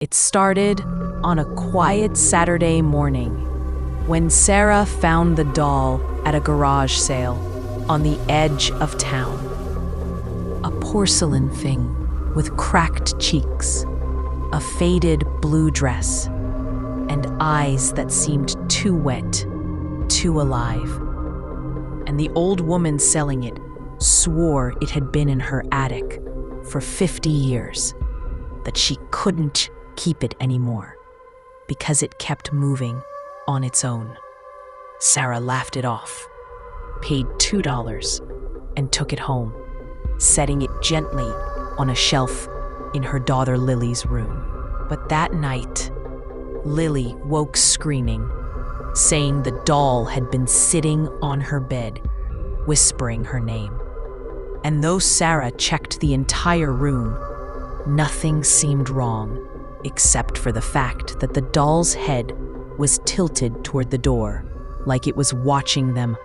It started on a quiet Saturday morning when Sarah found the doll at a garage sale on the edge of town. A porcelain thing with cracked cheeks, a faded blue dress, and eyes that seemed too wet, too alive. And the old woman selling it swore it had been in her attic for 50 years, that she couldn't keep it anymore because it kept moving on its own. Sarah laughed it off, paid $2, and took it home, setting it gently on a shelf in her daughter Lily's room. But that night, Lily woke screaming, saying the doll had been sitting on her bed, whispering her name. And though Sarah checked the entire room, nothing seemed wrong, except for the fact that the doll's head was tilted toward the door, like it was watching them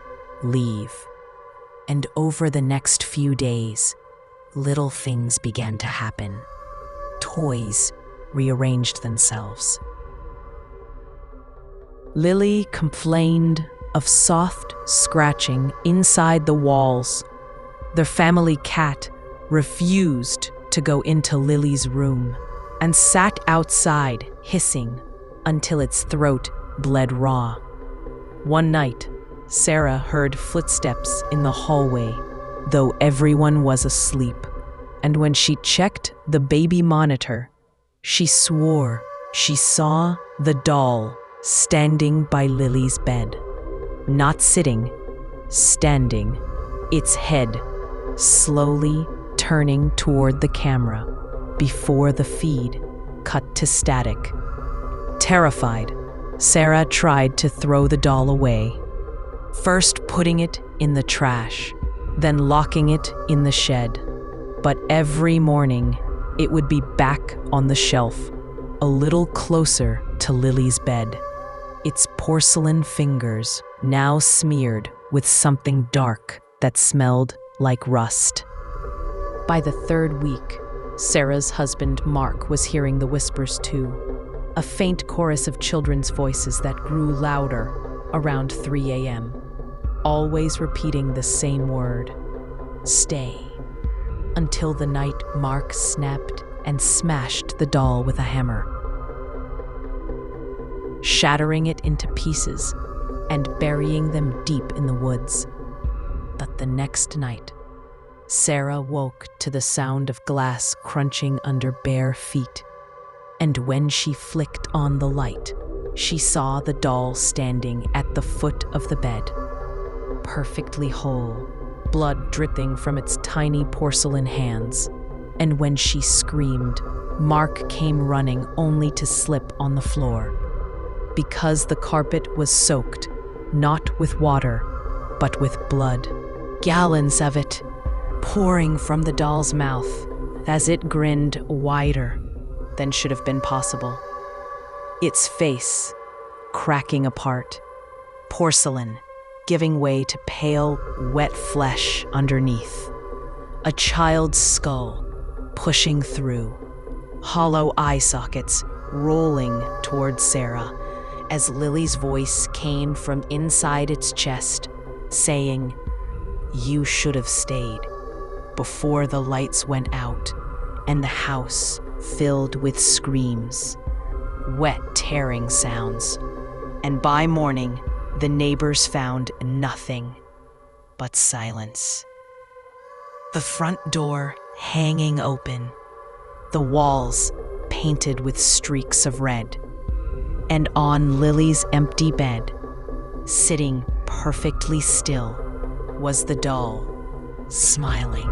leave. And over the next few days, little things began to happen. Toys rearranged themselves. Lily complained of soft scratching inside the walls. The family cat refused to go into Lily's room and sat outside hissing until its throat bled raw. One night, Sarah heard footsteps in the hallway, though everyone was asleep. And when she checked the baby monitor, she swore she saw the doll standing by Lily's bed. Not sitting, standing, its head slowly turning toward the camera before the feed cut to static. Terrified, Sarah tried to throw the doll away, first putting it in the trash, then locking it in the shed. But every morning, it would be back on the shelf, a little closer to Lily's bed, its porcelain fingers now smeared with something dark that smelled like rust. By the third week, Sarah's husband Mark was hearing the whispers too, a faint chorus of children's voices that grew louder around 3 a.m., always repeating the same word, stay, until the night Mark snapped and smashed the doll with a hammer, shattering it into pieces and burying them deep in the woods. But the next night, Sarah woke to the sound of glass crunching under bare feet, and when she flicked on the light, she saw the doll standing at the foot of the bed, perfectly whole, blood dripping from its tiny porcelain hands. And when she screamed, Mark came running only to slip on the floor, because the carpet was soaked, not with water, but with blood. Gallons of it, pouring from the doll's mouth as it grinned wider than should have been possible. Its face cracking apart, porcelain giving way to pale, wet flesh underneath. A child's skull pushing through, hollow eye sockets rolling toward Sarah as Lily's voice came from inside its chest, saying, "You should have stayed," before the lights went out and the house filled with screams, wet tearing sounds. And by morning, the neighbors found nothing but silence. The front door hanging open, the walls painted with streaks of red, and on Lily's empty bed, sitting perfectly still, was the doll, smiling.